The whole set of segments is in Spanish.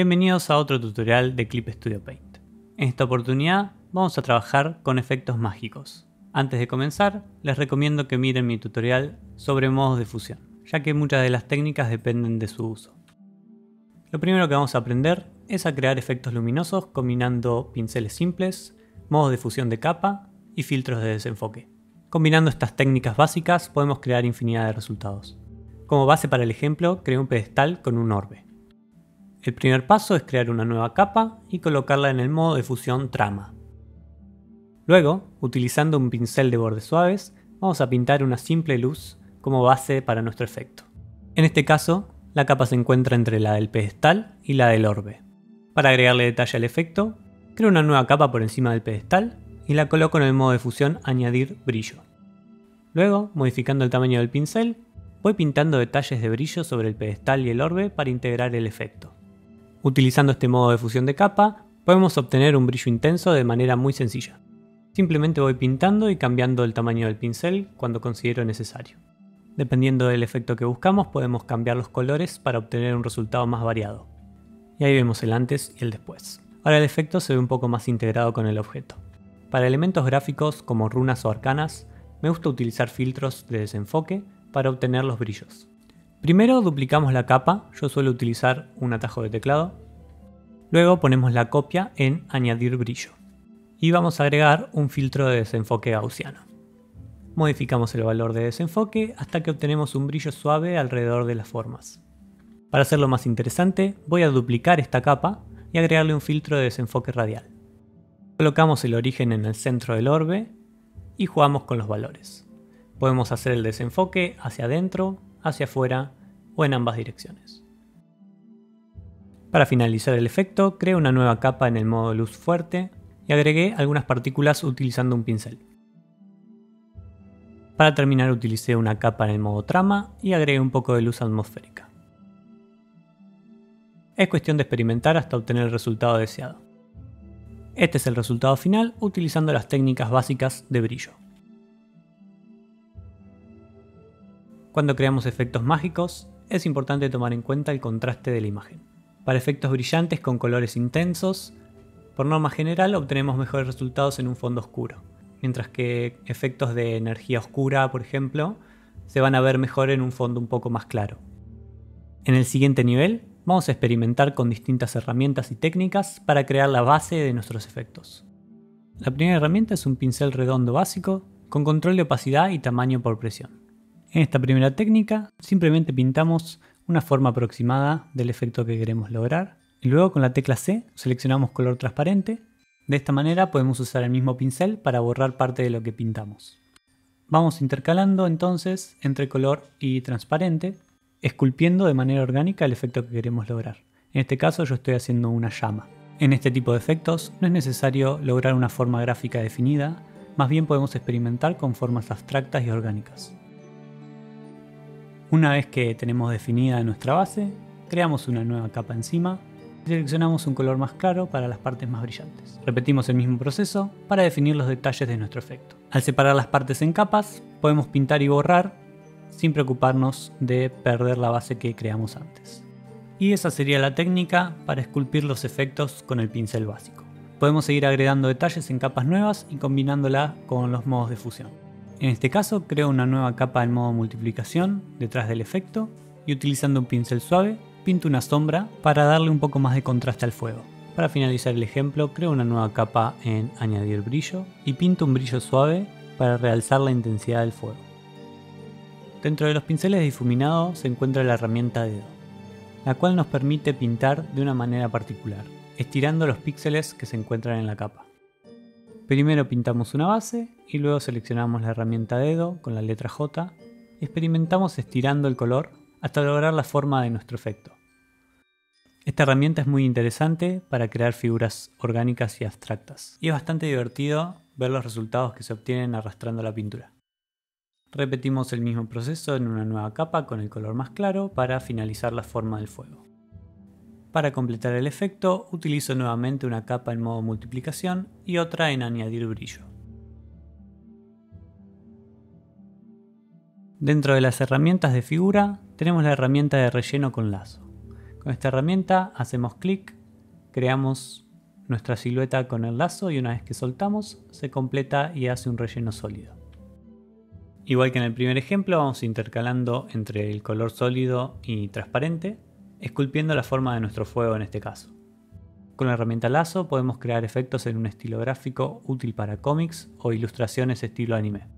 Bienvenidos a otro tutorial de Clip Studio Paint. En esta oportunidad vamos a trabajar con efectos mágicos. Antes de comenzar, les recomiendo que miren mi tutorial sobre modos de fusión, ya que muchas de las técnicas dependen de su uso. Lo primero que vamos a aprender es a crear efectos luminosos combinando pinceles simples, modos de fusión de capa y filtros de desenfoque. Combinando estas técnicas básicas podemos crear infinidad de resultados. Como base para el ejemplo, creé un pedestal con un orbe. El primer paso es crear una nueva capa y colocarla en el modo de fusión trama. Luego, utilizando un pincel de bordes suaves, vamos a pintar una simple luz como base para nuestro efecto. En este caso, la capa se encuentra entre la del pedestal y la del orbe. Para agregarle detalle al efecto, creo una nueva capa por encima del pedestal y la coloco en el modo de fusión añadir brillo. Luego, modificando el tamaño del pincel, voy pintando detalles de brillo sobre el pedestal y el orbe para integrar el efecto. Utilizando este modo de fusión de capa, podemos obtener un brillo intenso de manera muy sencilla. Simplemente voy pintando y cambiando el tamaño del pincel cuando considero necesario. Dependiendo del efecto que buscamos, podemos cambiar los colores para obtener un resultado más variado. Y ahí vemos el antes y el después. Ahora el efecto se ve un poco más integrado con el objeto. Para elementos gráficos como runas o arcanas, me gusta utilizar filtros de desenfoque para obtener los brillos. Primero duplicamos la capa, yo suelo utilizar un atajo de teclado. Luego ponemos la copia en añadir brillo. Y vamos a agregar un filtro de desenfoque gaussiano. Modificamos el valor de desenfoque hasta que obtenemos un brillo suave alrededor de las formas. Para hacerlo más interesante, voy a duplicar esta capa y agregarle un filtro de desenfoque radial. Colocamos el origen en el centro del orbe y jugamos con los valores. Podemos hacer el desenfoque hacia adentro, hacia afuera o en ambas direcciones. Para finalizar el efecto, creo una nueva capa en el modo luz fuerte y agregué algunas partículas utilizando un pincel. Para terminar utilicé una capa en el modo trama y agregué un poco de luz atmosférica. Es cuestión de experimentar hasta obtener el resultado deseado. Este es el resultado final utilizando las técnicas básicas de brillo. Cuando creamos efectos mágicos, es importante tomar en cuenta el contraste de la imagen. Para efectos brillantes con colores intensos, por norma general obtenemos mejores resultados en un fondo oscuro, mientras que efectos de energía oscura, por ejemplo, se van a ver mejor en un fondo un poco más claro. En el siguiente nivel, vamos a experimentar con distintas herramientas y técnicas para crear la base de nuestros efectos. La primera herramienta es un pincel redondo básico con control de opacidad y tamaño por presión. En esta primera técnica simplemente pintamos una forma aproximada del efecto que queremos lograr y luego con la tecla C seleccionamos color transparente. De esta manera podemos usar el mismo pincel para borrar parte de lo que pintamos. Vamos intercalando entonces entre color y transparente, esculpiendo de manera orgánica el efecto que queremos lograr. En este caso yo estoy haciendo una llama. En este tipo de efectos no es necesario lograr una forma gráfica definida, más bien podemos experimentar con formas abstractas y orgánicas. Una vez que tenemos definida nuestra base, creamos una nueva capa encima y seleccionamos un color más claro para las partes más brillantes. Repetimos el mismo proceso para definir los detalles de nuestro efecto. Al separar las partes en capas, podemos pintar y borrar sin preocuparnos de perder la base que creamos antes. Y esa sería la técnica para esculpir los efectos con el pincel básico. Podemos seguir agregando detalles en capas nuevas y combinándola con los modos de fusión. En este caso creo una nueva capa en modo multiplicación detrás del efecto y utilizando un pincel suave pinto una sombra para darle un poco más de contraste al fuego. Para finalizar el ejemplo creo una nueva capa en añadir brillo y pinto un brillo suave para realzar la intensidad del fuego. Dentro de los pinceles de difuminado se encuentra la herramienta dedo, la cual nos permite pintar de una manera particular, estirando los píxeles que se encuentran en la capa. Primero pintamos una base y luego seleccionamos la herramienta dedo con la letra J y experimentamos estirando el color hasta lograr la forma de nuestro efecto. Esta herramienta es muy interesante para crear figuras orgánicas y abstractas y es bastante divertido ver los resultados que se obtienen arrastrando la pintura. Repetimos el mismo proceso en una nueva capa con el color más claro para finalizar la forma del fuego. Para completar el efecto, utilizo nuevamente una capa en modo multiplicación y otra en añadir brillo. Dentro de las herramientas de figura, tenemos la herramienta de relleno con lazo. Con esta herramienta hacemos clic, creamos nuestra silueta con el lazo y una vez que soltamos se completa y hace un relleno sólido. Igual que en el primer ejemplo, vamos intercalando entre el color sólido y transparente, esculpiendo la forma de nuestro fuego en este caso. Con la herramienta lazo podemos crear efectos en un estilo gráfico útil para cómics o ilustraciones estilo anime.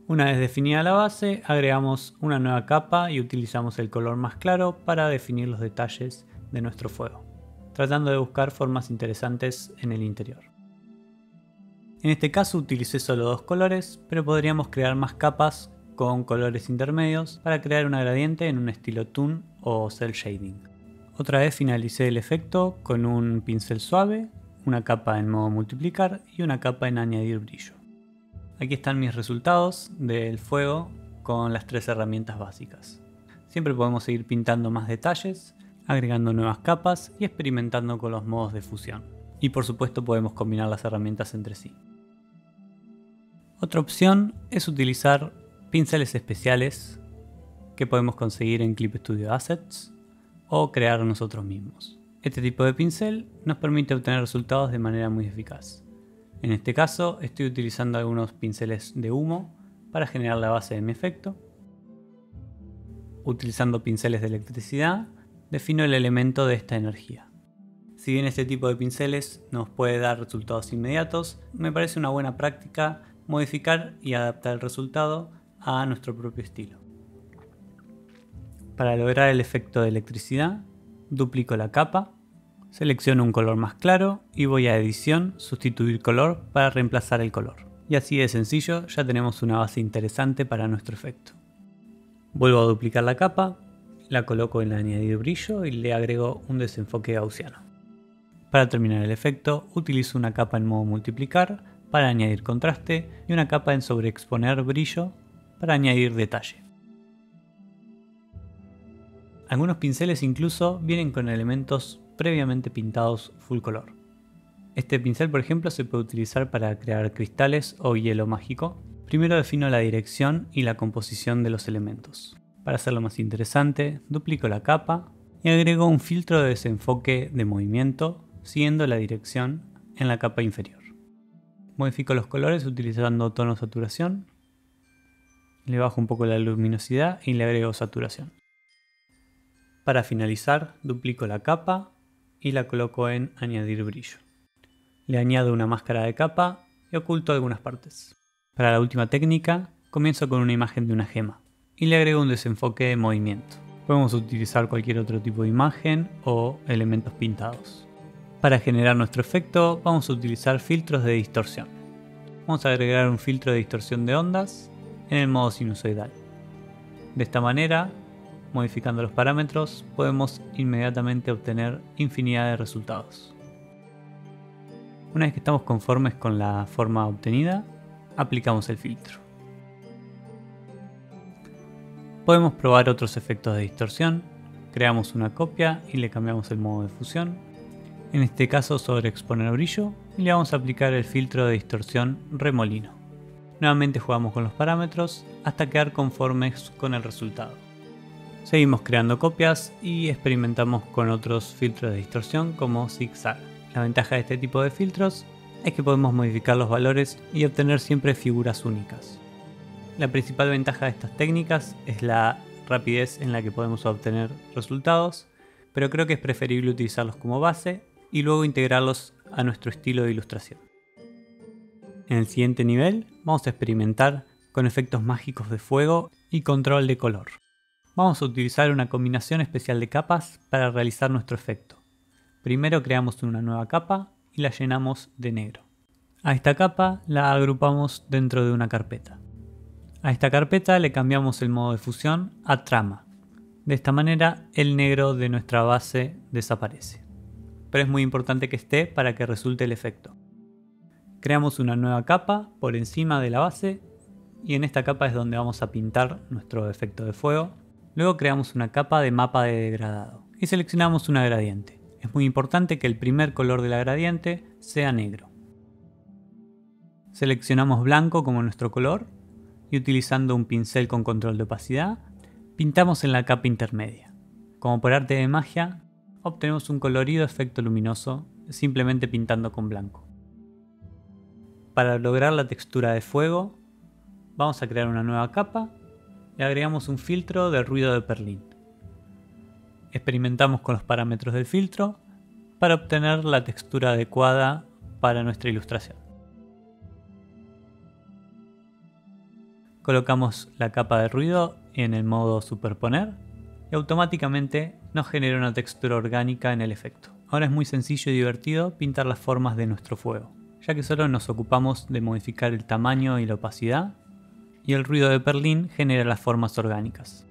Una vez definida la base, agregamos una nueva capa y utilizamos el color más claro para definir los detalles de nuestro fuego, tratando de buscar formas interesantes en el interior. En este caso utilicé solo dos colores, pero podríamos crear más capas con colores intermedios para crear una gradiente en un estilo toon o cel shading. Otra vez finalicé el efecto con un pincel suave, una capa en modo multiplicar y una capa en añadir brillo. Aquí están mis resultados del fuego con las tres herramientas básicas. Siempre podemos seguir pintando más detalles, agregando nuevas capas y experimentando con los modos de fusión. Y por supuesto podemos combinar las herramientas entre sí. Otra opción es utilizar pinceles especiales que podemos conseguir en Clip Studio Assets o crear nosotros mismos. Este tipo de pincel nos permite obtener resultados de manera muy eficaz. En este caso estoy utilizando algunos pinceles de humo para generar la base de mi efecto. Utilizando pinceles de electricidad, defino el elemento de esta energía. Si bien este tipo de pinceles nos puede dar resultados inmediatos, me parece una buena práctica modificar y adaptar el resultado a nuestro propio estilo. Para lograr el efecto de electricidad, duplico la capa, selecciono un color más claro y voy a edición, sustituir color para reemplazar el color. Y así de sencillo ya tenemos una base interesante para nuestro efecto. Vuelvo a duplicar la capa, la coloco en añadir brillo y le agrego un desenfoque gaussiano. Para terminar el efecto, utilizo una capa en modo multiplicar para añadir contraste y una capa en sobreexponer brillo para añadir detalle. Algunos pinceles incluso vienen con elementos previamente pintados full color. Este pincel, por ejemplo, se puede utilizar para crear cristales o hielo mágico. Primero defino la dirección y la composición de los elementos. Para hacerlo más interesante, duplico la capa y agrego un filtro de desenfoque de movimiento siguiendo la dirección en la capa inferior. Modifico los colores utilizando tono saturación, le bajo un poco la luminosidad y le agrego saturación. Para finalizar, duplico la capa y la coloco en añadir brillo. Le añado una máscara de capa y oculto algunas partes. Para la última técnica, comienzo con una imagen de una gema y le agrego un desenfoque de movimiento. Podemos utilizar cualquier otro tipo de imagen o elementos pintados. Para generar nuestro efecto vamos a utilizar filtros de distorsión. Vamos a agregar un filtro de distorsión de ondas en el modo sinusoidal. De esta manera, modificando los parámetros, podemos inmediatamente obtener infinidad de resultados. Una vez que estamos conformes con la forma obtenida, aplicamos el filtro. Podemos probar otros efectos de distorsión. Creamos una copia y le cambiamos el modo de fusión. En este caso sobreexponer brillo y le vamos a aplicar el filtro de distorsión remolino. Nuevamente jugamos con los parámetros hasta quedar conformes con el resultado. Seguimos creando copias y experimentamos con otros filtros de distorsión como zigzag. La ventaja de este tipo de filtros es que podemos modificar los valores y obtener siempre figuras únicas. La principal ventaja de estas técnicas es la rapidez en la que podemos obtener resultados, pero creo que es preferible utilizarlos como base y luego integrarlos a nuestro estilo de ilustración. En el siguiente nivel vamos a experimentar con efectos mágicos de fuego y control de color. Vamos a utilizar una combinación especial de capas para realizar nuestro efecto. Primero creamos una nueva capa y la llenamos de negro. A esta capa la agrupamos dentro de una carpeta. A esta carpeta le cambiamos el modo de fusión a trama. De esta manera el negro de nuestra base desaparece. Pero es muy importante que esté para que resulte el efecto. Creamos una nueva capa por encima de la base y en esta capa es donde vamos a pintar nuestro efecto de fuego. Luego creamos una capa de mapa de degradado y seleccionamos una gradiente. Es muy importante que el primer color de la gradiente sea negro. Seleccionamos blanco como nuestro color y utilizando un pincel con control de opacidad, pintamos en la capa intermedia. Como por arte de magia, obtenemos un colorido efecto luminoso simplemente pintando con blanco. Para lograr la textura de fuego, vamos a crear una nueva capa y agregamos un filtro de ruido de Perlin. Experimentamos con los parámetros del filtro para obtener la textura adecuada para nuestra ilustración. Colocamos la capa de ruido en el modo superponer y automáticamente nos genera una textura orgánica en el efecto. Ahora es muy sencillo y divertido pintar las formas de nuestro fuego, ya que solo nos ocupamos de modificar el tamaño y la opacidad, y el ruido de Perlin genera las formas orgánicas.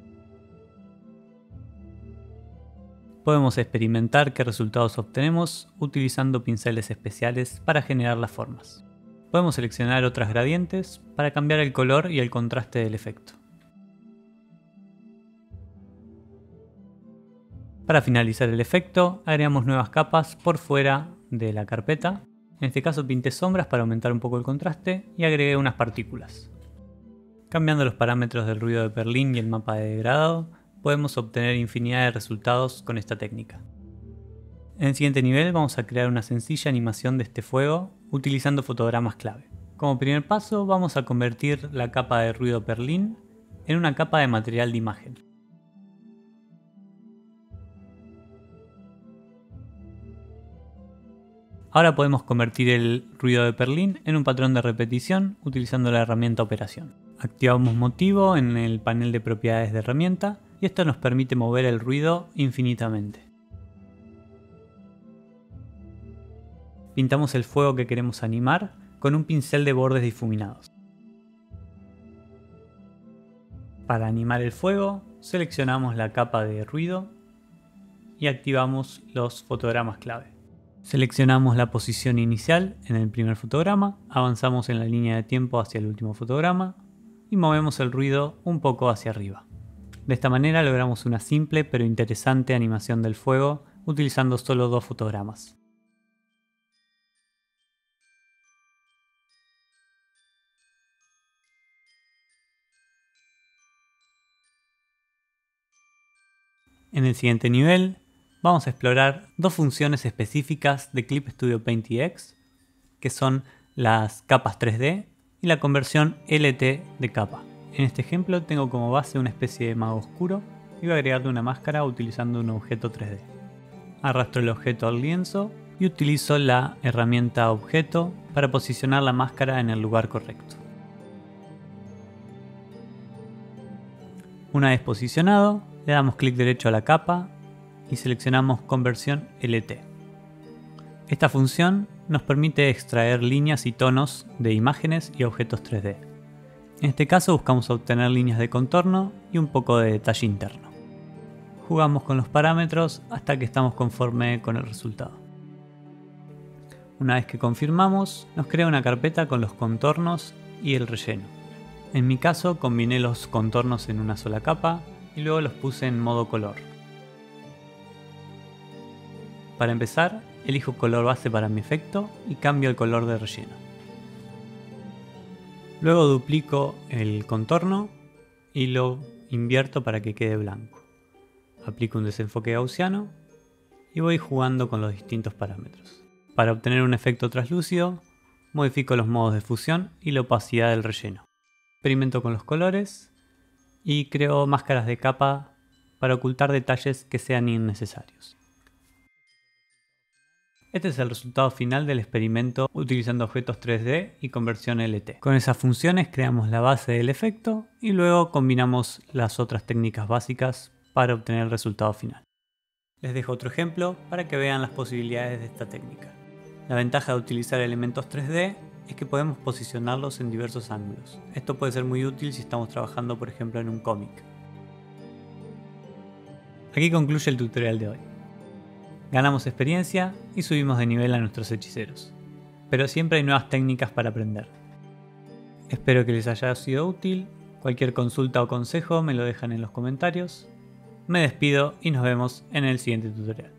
Podemos experimentar qué resultados obtenemos utilizando pinceles especiales para generar las formas. Podemos seleccionar otras gradientes para cambiar el color y el contraste del efecto. Para finalizar el efecto, agregamos nuevas capas por fuera de la carpeta. En este caso pinté sombras para aumentar un poco el contraste y agregué unas partículas. Cambiando los parámetros del ruido de Perlin y el mapa de degradado, podemos obtener infinidad de resultados con esta técnica. En el siguiente nivel vamos a crear una sencilla animación de este fuego utilizando fotogramas clave. Como primer paso vamos a convertir la capa de ruido Perlin en una capa de material de imagen. Ahora podemos convertir el ruido de Perlin en un patrón de repetición utilizando la herramienta operación. Activamos motivo en el panel de propiedades de herramienta y esto nos permite mover el ruido infinitamente. Pintamos el fuego que queremos animar con un pincel de bordes difuminados. Para animar el fuego, seleccionamos la capa de ruido y activamos los fotogramas clave. Seleccionamos la posición inicial en el primer fotograma, avanzamos en la línea de tiempo hacia el último fotograma y movemos el ruido un poco hacia arriba. De esta manera logramos una simple pero interesante animación del fuego utilizando solo 2 fotogramas. En el siguiente nivel vamos a explorar 2 funciones específicas de Clip Studio Paint EX, que son las capas 3D y la conversión LT de capa. En este ejemplo tengo como base una especie de mago oscuro y voy a agregarle una máscara utilizando un objeto 3D. Arrastro el objeto al lienzo y utilizo la herramienta objeto para posicionar la máscara en el lugar correcto. Una vez posicionado, le damos clic derecho a la capa y seleccionamos conversión LT. Esta función nos permite extraer líneas y tonos de imágenes y objetos 3D. En este caso buscamos obtener líneas de contorno y un poco de detalle interno. Jugamos con los parámetros hasta que estamos conforme con el resultado. Una vez que confirmamos, nos crea una carpeta con los contornos y el relleno. En mi caso combiné los contornos en una sola capa y luego los puse en modo color. Para empezar, elijo color base para mi efecto y cambio el color de relleno. Luego duplico el contorno y lo invierto para que quede blanco. Aplico un desenfoque gaussiano y voy jugando con los distintos parámetros. Para obtener un efecto translúcido, modifico los modos de fusión y la opacidad del relleno. Experimento con los colores y creo máscaras de capa para ocultar detalles que sean innecesarios. Este es el resultado final del experimento utilizando objetos 3D y conversión LT. Con esas funciones creamos la base del efecto y luego combinamos las otras técnicas básicas para obtener el resultado final. Les dejo otro ejemplo para que vean las posibilidades de esta técnica. La ventaja de utilizar elementos 3D es que podemos posicionarlos en diversos ángulos. Esto puede ser muy útil si estamos trabajando por ejemplo en un cómic. Aquí concluye el tutorial de hoy. Ganamos experiencia y subimos de nivel a nuestros hechiceros. Pero siempre hay nuevas técnicas para aprender. Espero que les haya sido útil. Cualquier consulta o consejo me lo dejan en los comentarios. Me despido y nos vemos en el siguiente tutorial.